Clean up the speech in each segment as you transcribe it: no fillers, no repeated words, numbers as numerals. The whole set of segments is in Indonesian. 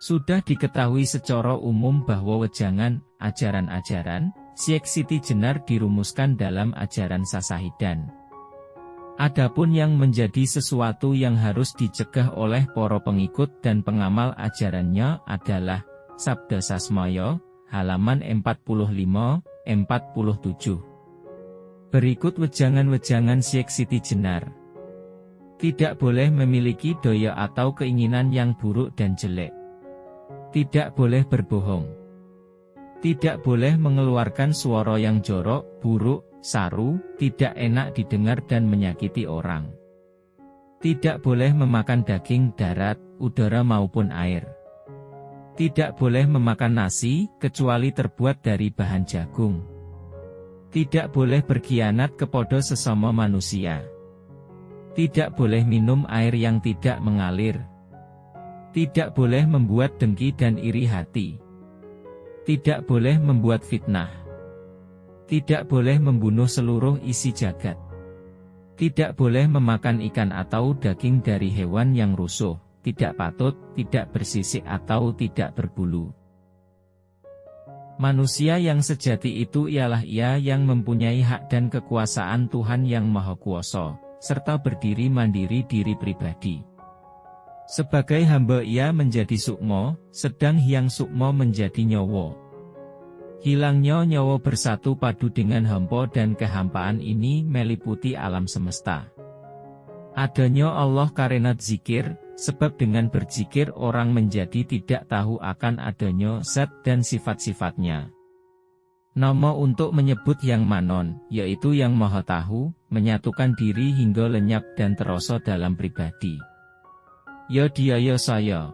Sudah diketahui secara umum bahwa wejangan, ajaran-ajaran, Syekh Siti Jenar dirumuskan dalam ajaran Sasahidan. Adapun yang menjadi sesuatu yang harus dicegah oleh para pengikut dan pengamal ajarannya adalah Sabda Sasmaya, halaman 45-47. Berikut wejangan-wejangan Syekh Siti Jenar. Tidak boleh memiliki daya atau keinginan yang buruk dan jelek. Tidak boleh berbohong. Tidak boleh mengeluarkan suara yang jorok, buruk, saru, tidak enak didengar dan menyakiti orang. Tidak boleh memakan daging, darat, udara maupun air. Tidak boleh memakan nasi, kecuali terbuat dari bahan jagung. Tidak boleh berkhianat kepada sesama manusia. Tidak boleh minum air yang tidak mengalir. Tidak boleh membuat dengki dan iri hati. Tidak boleh membuat fitnah. Tidak boleh membunuh seluruh isi jagat. Tidak boleh memakan ikan atau daging dari hewan yang rusuh, tidak patut, tidak bersisik atau tidak berbulu. Manusia yang sejati itu ialah ia yang mempunyai hak dan kekuasaan Tuhan yang Maha Kuasa, serta berdiri mandiri diri pribadi. Sebagai hamba ia menjadi sukma, sedang hyang sukma menjadi nyawa. Hilangnya nyawa bersatu padu dengan hampa dan kehampaan ini meliputi alam semesta. Adanya Allah karena zikir, sebab dengan berzikir orang menjadi tidak tahu akan adanya zat dan sifat-sifatnya. Nama untuk menyebut yang manon, yaitu yang maha tahu, menyatukan diri hingga lenyap dan terasa dalam pribadi. Ya dia ya saya.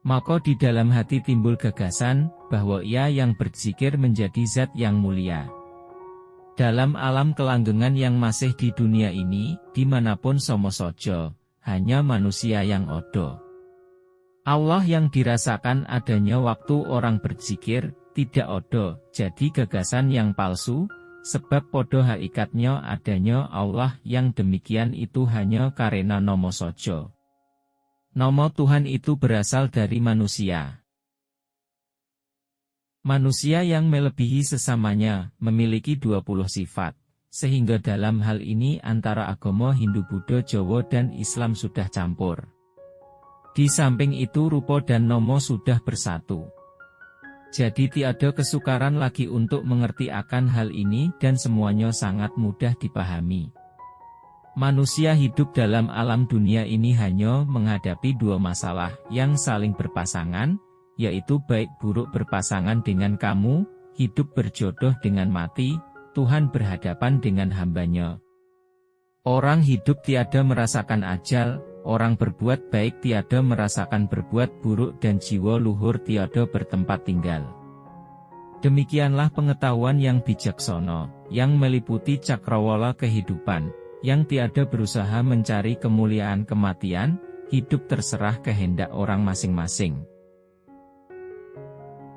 Maka di dalam hati timbul gagasan, bahwa ia yang berzikir menjadi zat yang mulia. Dalam alam kelanggengan yang masih di dunia ini, dimanapun somo sojo, hanya manusia yang odo. Allah yang dirasakan adanya waktu orang berzikir, tidak odo, jadi gagasan yang palsu, sebab podo hakikatnya adanya Allah yang demikian itu hanya karena nomo sojo. Nama Tuhan itu berasal dari manusia. Manusia yang melebihi sesamanya, memiliki 20 sifat, sehingga dalam hal ini antara agama Hindu, Buddha, Jawa dan Islam sudah campur. Di samping itu rupa dan nama sudah bersatu. Jadi tiada kesukaran lagi untuk mengerti akan hal ini dan semuanya sangat mudah dipahami. Manusia hidup dalam alam dunia ini hanya menghadapi dua masalah yang saling berpasangan, yaitu baik buruk berpasangan dengan kamu, hidup berjodoh dengan mati, Tuhan berhadapan dengan hambanya. Orang hidup tiada merasakan ajal, orang berbuat baik tiada merasakan berbuat buruk dan jiwa luhur tiada bertempat tinggal. Demikianlah pengetahuan yang bijaksana, yang meliputi cakrawala kehidupan, yang tiada berusaha mencari kemuliaan kematian, hidup terserah kehendak orang masing-masing.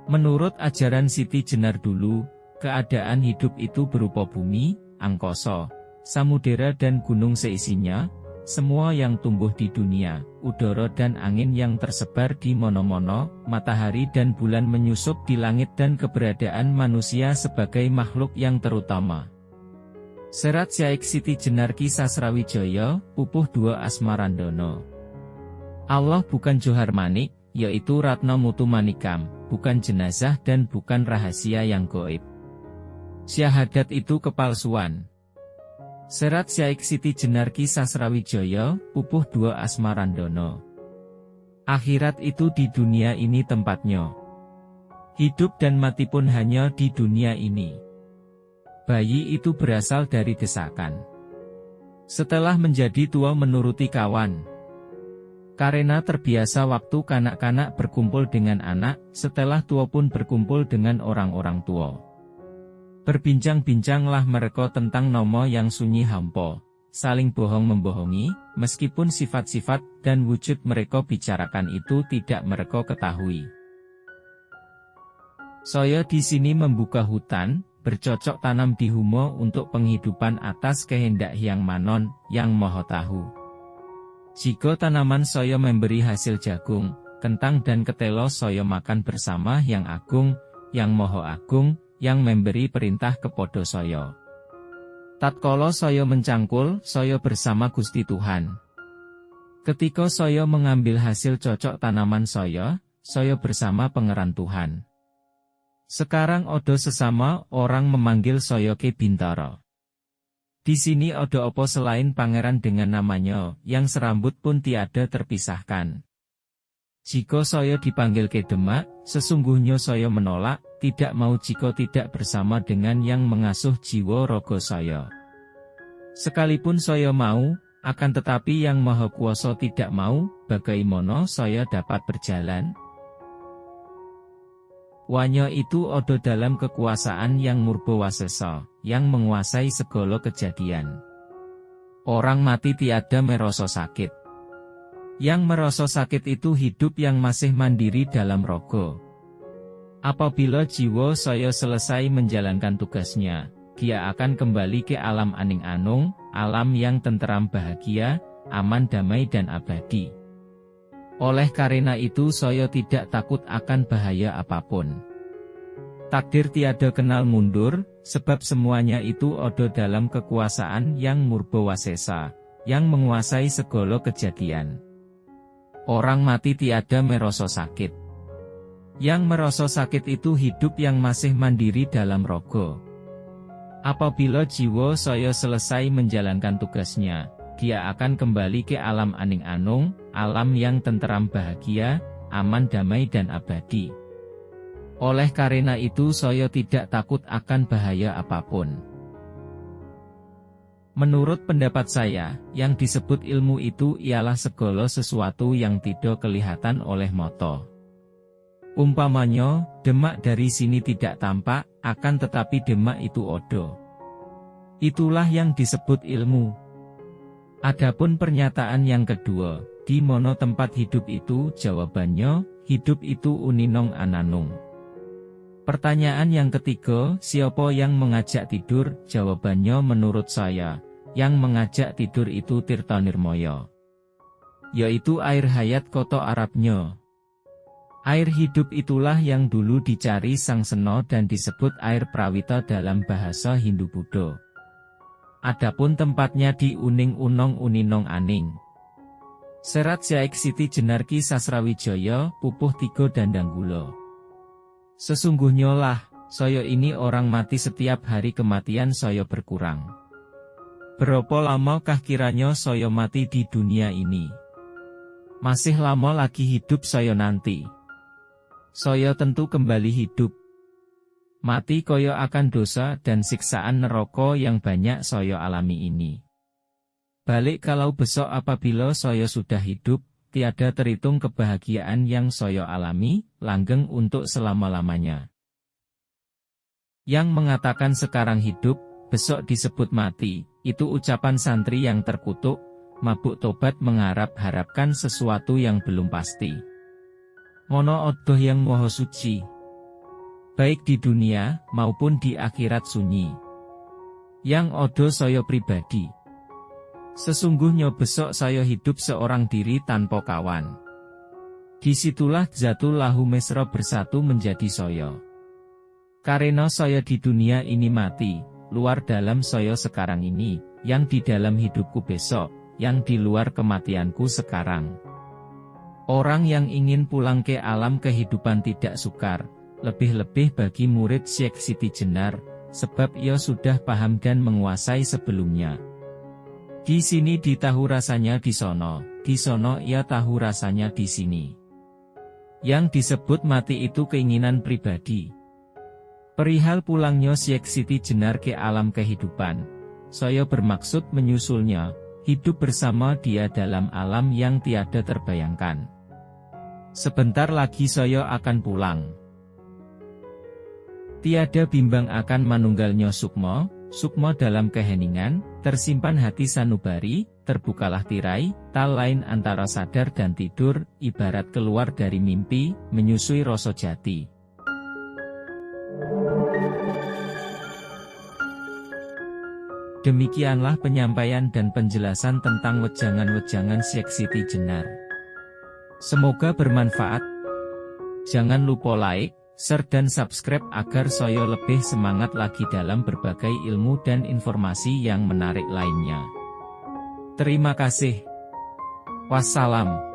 Menurut ajaran Siti Jenar dulu, keadaan hidup itu berupa bumi, angkasa, samudera dan gunung seisinya, semua yang tumbuh di dunia, udara dan angin yang tersebar di mana-mana, matahari dan bulan menyusup di langit dan keberadaan manusia sebagai makhluk yang terutama. Serat Syekh Siti Jenar Ki Sasrawijaya, Pupuh 2 Asmarandono. Allah bukan johar manik, yaitu Ratna Mutu Manikam, bukan jenazah dan bukan rahasia yang gaib. Syahadat itu kepalsuan. Serat Syekh Siti Jenar Ki Sasrawijaya, Pupuh 2 Asmarandono. Akhirat itu di dunia ini tempatnya. Hidup dan mati pun hanya di dunia ini. Bayi itu berasal dari desakan. Setelah menjadi tua menuruti kawan. Karena terbiasa waktu kanak-kanak berkumpul dengan anak, setelah tua pun berkumpul dengan orang-orang tua. Berbincang-bincanglah mereka tentang nama yang sunyi hampa, saling bohong membohongi, meskipun sifat-sifat dan wujud mereka bicarakan itu tidak mereka ketahui. Saya di sini membuka hutan, bercocok tanam di Humo untuk penghidupan atas kehendak Hyang Manon, yang Maha Tahu. Jika tanaman saya memberi hasil jagung, kentang dan ketelo saya makan bersama Yang Agung, Yang Maha Agung, yang memberi perintah kepada saya. Tatkala saya mencangkul, saya bersama Gusti Tuhan. Ketika saya mengambil hasil cocok tanaman saya bersama Pangeran Tuhan. Sekarang odo sesama orang memanggil saya Ki Bintara. Di sini odo apa selain pangeran dengan namanya, yang serambut pun tiada terpisahkan. Jika saya dipanggil Ki Demak, sesungguhnya saya menolak, tidak mau jika tidak bersama dengan yang mengasuh jiwa raga saya. Sekalipun saya mau, akan tetapi Yang Maha Kuasa tidak mau, bagaimana saya dapat berjalan? Wanya itu odo dalam kekuasaan Yang Murbawasesa, yang menguasai segala kejadian. Orang mati tiada merasa sakit. Yang merasa sakit itu hidup yang masih mandiri dalam raga. Apabila jiwa saya selesai menjalankan tugasnya, dia akan kembali ke alam aning anung, alam yang tenteram bahagia, aman damai dan abadi. Oleh karena itu saya tidak takut akan bahaya apapun. Takdir tiada kenal mundur, sebab semuanya itu ada dalam kekuasaan Yang Murbawasesa, yang menguasai segala kejadian. Orang mati tiada merasa sakit. Yang merasa sakit itu hidup yang masih mandiri dalam raga. Apabila jiwa saya selesai menjalankan tugasnya, dia akan kembali ke alam aning anung, alam yang tenteram bahagia, aman damai dan abadi. Oleh karena itu saya tidak takut akan bahaya apapun. Menurut pendapat saya, yang disebut ilmu itu ialah segala sesuatu yang tidak kelihatan oleh mata. Umpamanya, demak dari sini tidak tampak, akan tetapi demak itu ada. Itulah yang disebut ilmu. Adapun pernyataan yang kedua, di mana tempat hidup itu, jawabannya, hidup itu uninong ananung. Pertanyaan yang ketiga, siapa yang mengajak tidur, jawabannya menurut saya, yang mengajak tidur itu Tirtonirmaya. Yaitu air hayat kota Arabnya. Air hidup itulah yang dulu dicari Sang Sena dan disebut air Prawita dalam bahasa Hindu-Buddha. Adapun tempatnya di Uning Unong Uninong Aning. Serat Syaikh Siti Jenarki Sasrawijaya, Pupuh 3 Dandanggula. Sesungguhnya lah, saya ini orang mati setiap hari kematian saya berkurang. Berapa lamakah kiranya saya mati di dunia ini? Masih lama lagi hidup saya nanti. Saya tentu kembali hidup. Mati kaya akan dosa dan siksaan neraka yang banyak saya alami ini. Balik kalau besok apabila saya sudah hidup, tiada terhitung kebahagiaan yang saya alami, langgeng untuk selama-lamanya. Yang mengatakan sekarang hidup, besok disebut mati, itu ucapan santri yang terkutuk, mabuk tobat mengharap-harapkan sesuatu yang belum pasti. Mono odoh yang maha suci. Baik di dunia, maupun di akhirat sunyi. Yang odoh saya pribadi. Sesungguhnya besok saya hidup seorang diri tanpa kawan. Disitulah Zatul Lahu Mesra bersatu menjadi saya. Karena saya di dunia ini mati, luar dalam saya sekarang ini, yang di dalam hidupku besok, yang di luar kematianku sekarang. Orang yang ingin pulang ke alam kehidupan tidak sukar, lebih-lebih bagi murid Syekh Siti Jenar, sebab ia sudah paham dan menguasai sebelumnya. Di sini ditahu rasanya di sono ia tahu rasanya di sini. Yang disebut mati itu keinginan pribadi. Perihal pulangnya Syekh Siti Jenar ke alam kehidupan, saya bermaksud menyusulnya, hidup bersama dia dalam alam yang tiada terbayangkan. Sebentar lagi saya akan pulang. Tiada bimbang akan manunggalnya sukma dalam keheningan, tersimpan hati sanubari, terbukalah tirai, tal lain antara sadar dan tidur, ibarat keluar dari mimpi, menyusui rasa jati. Demikianlah penyampaian dan penjelasan tentang wejangan-wejangan Syekh Siti Jenar. Semoga bermanfaat. Jangan lupa like, share dan subscribe agar saya lebih semangat lagi dalam berbagai ilmu dan informasi yang menarik lainnya. Terima kasih. Wassalam.